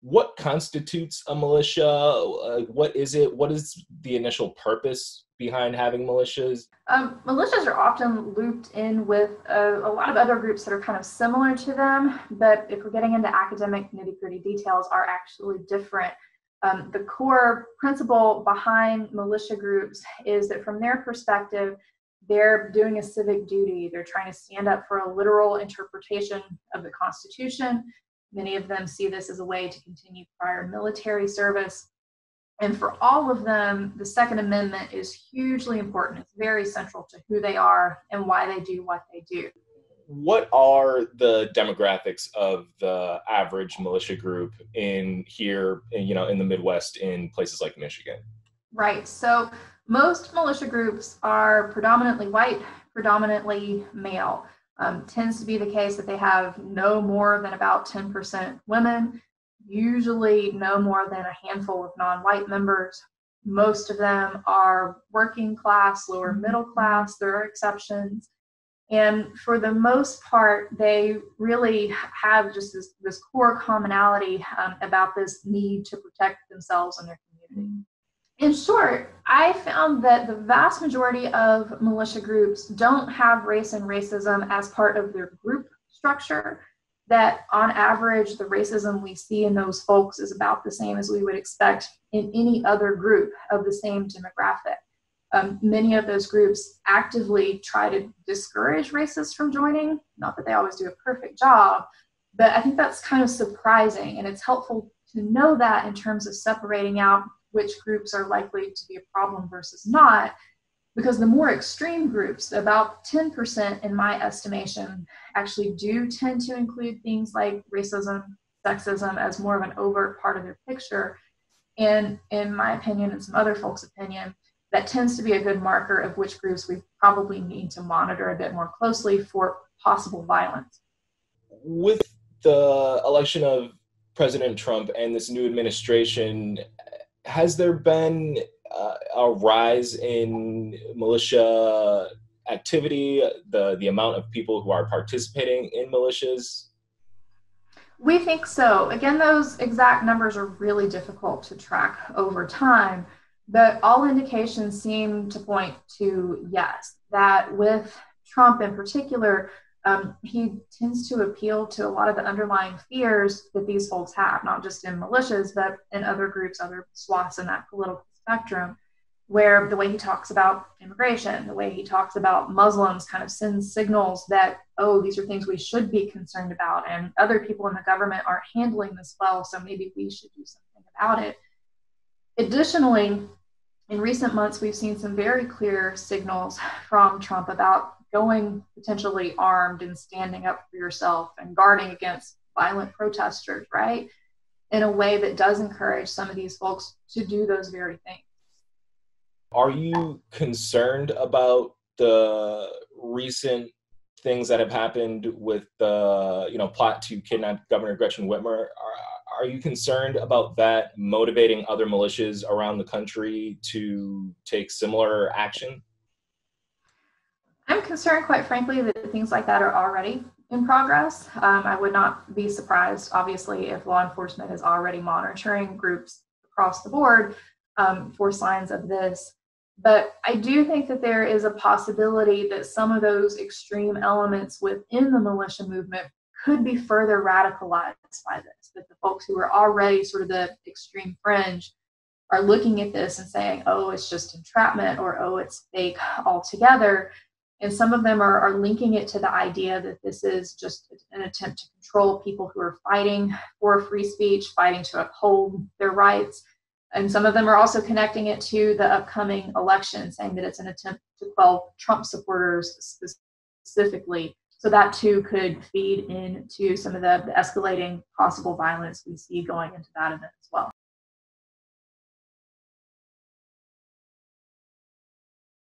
What constitutes a militia? What is it? What is the initial purpose behind having militias? Militias are often looped in with a lot of other groups that are kind of similar to them, but if we're getting into academic nitty-gritty details, are actually different. The core principle behind militia groups is that from their perspective, they're doing a civic duty. They're trying to stand up for a literal interpretation of the Constitution. Many of them see this as a way to continue prior military service. And for all of them, the Second Amendment is hugely important. It's very central to who they are and why they do what they do. What are the demographics of the average militia group in here, in the Midwest, in places like Michigan? Right. So most militia groups are predominantly white, predominantly male. Tends to be the case that they have no more than about 10% women, usually no more than a handful of non-white members. Most of them are working class, lower middle class. There are exceptions. And for the most part, they really have just this core commonality about this need to protect themselves and their community. In short, I found that the vast majority of militia groups don't have race and racism as part of their group structure, that on average, the racism we see in those folks is about the same as we would expect in any other group of the same demographic. Many of those groups actively try to discourage racists from joining, not that they always do a perfect job, but I think that's kind of surprising, and it's helpful to know that in terms of separating out which groups are likely to be a problem versus not, because the more extreme groups, about 10% in my estimation, actually do tend to include things like racism, sexism as more of an overt part of their picture. And in my opinion, and some other folks' opinion, that tends to be a good marker of which groups we probably need to monitor a bit more closely for possible violence. With the election of President Trump and this new administration, has there been a rise in militia activity, the amount of people who are participating in militias? We think so. Again, those exact numbers are really difficult to track over time, but all indications seem to point to yes, that with Trump in particular, he tends to appeal to a lot of the underlying fears that these folks have, not just in militias, but in other groups, other swaths in that political spectrum, where the way he talks about immigration, the way he talks about Muslims kind of sends signals that, oh, these are things we should be concerned about, and other people in the government aren't handling this well, so maybe we should do something about it. Additionally, in recent months, we've seen some very clear signals from Trump about going potentially armed and standing up for yourself and guarding against violent protesters, right? In a way that does encourage some of these folks to do those very things. Are you concerned about the recent things that have happened with the plot to kidnap Governor Gretchen Whitmer? Are you concerned about that motivating other militias around the country to take similar action? I'm concerned, quite frankly, that things like that are already in progress. I would not be surprised, obviously, if law enforcement is already monitoring groups across the board for signs of this. But I do think that there is a possibility that some of those extreme elements within the militia movement could be further radicalized by this, that the folks who are already sort of the extreme fringe are looking at this and saying, oh, it's just entrapment, or oh, it's fake altogether. And some of them are linking it to the idea that this is just an attempt to control people who are fighting for free speech, fighting to uphold their rights. And some of them are also connecting it to the upcoming election, saying that it's an attempt to quell Trump supporters specifically. So that too could feed into some of the escalating possible violence we see going into that event as well.